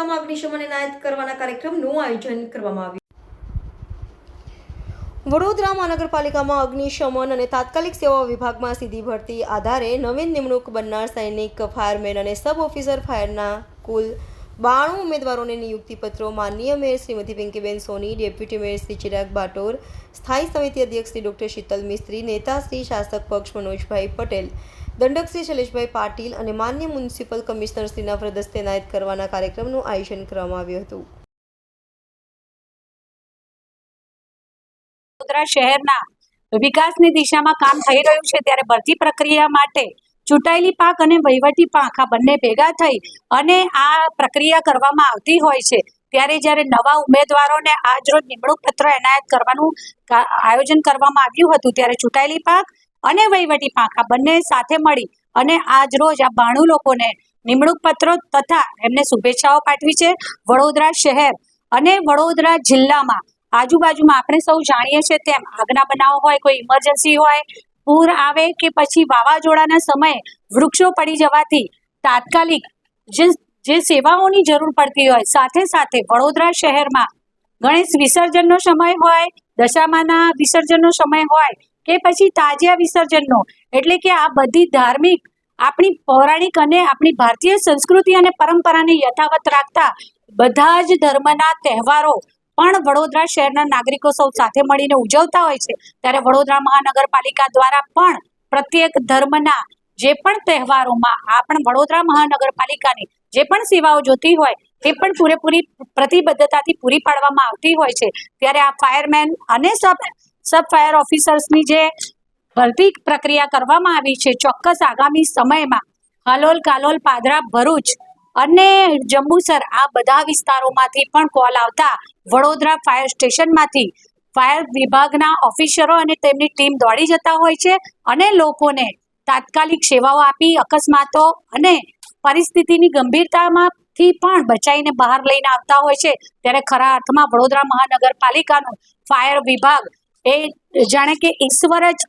નગરપાલિકામાં અગ્નિશમન એનાયત કરવાના કાર્યક્રમનું આયોજન કરવામાં આવ્યું। વડોદરા મહાનગરપાલિકામાં અગ્નિશમન અને તાત્કાલિક સેવા વિભાગમાં સીધી ભરતી આધારે નવીન નિમણૂક બનનાર સૈનિક, ફાયરમેન અને સબ ઓફિસર ફાયરના કુલ 92 ઉમેદવારોને નિયુક્તિપત્રો માનનીય મેયર શ્રીમતી પિંકીબેન સોની, ડેપ્યુટી મેયર શ્રી ચિરાગ બાટોર, સ્થાયી સમિતિ અધ્યક્ષ શ્રી ડૉક્ટર શીતલ મિસ્ત્રી, નેતા શ્રી શાસક પક્ષ મનોજભાઈ પટેલ, દંડક શ્રી શૈલેષભાઈ પાટીલ અને માન્ય મ્યુનિસિપલ કમિશનર શ્રીના વરદસ્તે એનાયત કરવાના કાર્યક્રમનું આયોજન કરવામાં આવ્યું હતું। વડોદરા શહેરના વિકાસની દિશામાં કામ થઈ રહ્યું છે ત્યારે ભરતી પ્રક્રિયા માટે ચૂંટાયેલી પાંખ અને વહીવટી પાંખ આ બંને ભેગા થઈ અને આ પ્રક્રિયા કરવામાં આવતી હોય છે ત્યારે જ્યારે નવા ઉમેદવારોને આજરોજ નિમણૂક પત્ર એનાયત કરવાનું આયોજન કરવામાં આવ્યું હતું ત્યારે ચૂંટાયેલી પાંખ અને વહીવટી પાંખ આ બંને સાથે મળી અને આજરોજ આ 92 લોકોને નિમણૂક પત્રો તથા એમને શુભેચ્છાઓ પાઠવી છે। વડોદરા શહેર અને વડોદરા જિલ્લામાં આજુબાજુમાં આપણે સૌ જાણીએ છીએ તેમ આગના બનાવ હોય, કોઈ ઇમરજન્સી હોય, પૂર આવે કે પછી વાવાઝોડાના સમયે વૃક્ષો પડી જવાથી તાત્કાલિક જે સેવાઓની જરૂર પડતી હોય, સાથે સાથે વડોદરા શહેરમાં ગણેશ વિસર્જનનો સમય હોય, દશામાના વિસર્જનનો સમય હોય કે પછી તાજિયા વિસર્જનનો, એટલે કે આ બધી ધાર્મિક આપણી પૌરાણિક અને આપણી ભારતીય સંસ્કૃતિ અને પરંપરાને યથાવત રાખતા બધા જ ધર્મના તહેવારો પણ વડોદરા શહેરના નાગરિકો સૌ સાથે મળીને ઉજવતા હોય છે ત્યારે વડોદરા મહાનગરપાલિકા દ્વારા પણ પ્રત્યેક ધર્મના જે પણ તહેવારોમાં આપણ વડોદરા મહાનગરપાલિકાની જે પણ સેવાઓ જોતી હોય તે પણ પૂરેપૂરી પ્રતિબદ્ધતાથી પૂરી પાડવામાં આવતી હોય છે। ત્યારે આ ફાયરમેન અને સબ ફાયર ઓફિસર્સની જે ભરતી પ્રક્રિયા કરવામાં આવી છે ચોક્કસ આગામી સમયમાં હાલોલ, કાલોલ, પાદરા, ભરૂચ અને જંબુસર આ બધા વિસ્તારોમાંથી પણ કોલ આવતા વડોદરા ફાયર સ્ટેશનમાંથી ફાયર વિભાગના ઓફિસરો અને તેમની ટીમ દોડી જતા હોય છે અને લોકોને તાત્કાલિક સેવાઓ આપી અકસ્માતો અને પરિસ્થિતિની ગંભીરતામાંથી પણ બચાવીને બહાર લઈને આવતા હોય છે। ત્યારે ખરા અર્થમાં વડોદરા મહાનગરપાલિકાનું ફાયર વિભાગ એ જાણે કે ઈશ્વર જ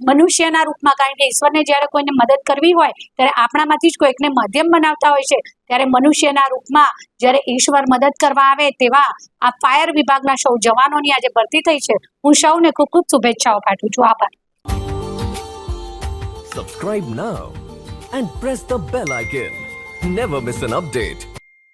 મનુષ્યના રૂપમાં, કારણ કે ઈશ્વરને જ્યારે કોઈને મદદ કરવી હોય ત્યારે આપણામાંથી જ કોઈકને માધ્યમ બનાવતા હોય છે ત્યારે મનુષ્યના રૂપમાં જ્યારે ઈશ્વર મદદ કરવા આવે તેવા આ ફાયર વિભાગના સૌ જવાનોની આજે ભરતી થઈ છે। હું સૌને ખૂબ ખૂબ શુભેચ્છાઓ પાઠવું છું। આભાર। Subscribe now and press the bell icon. Never miss an update.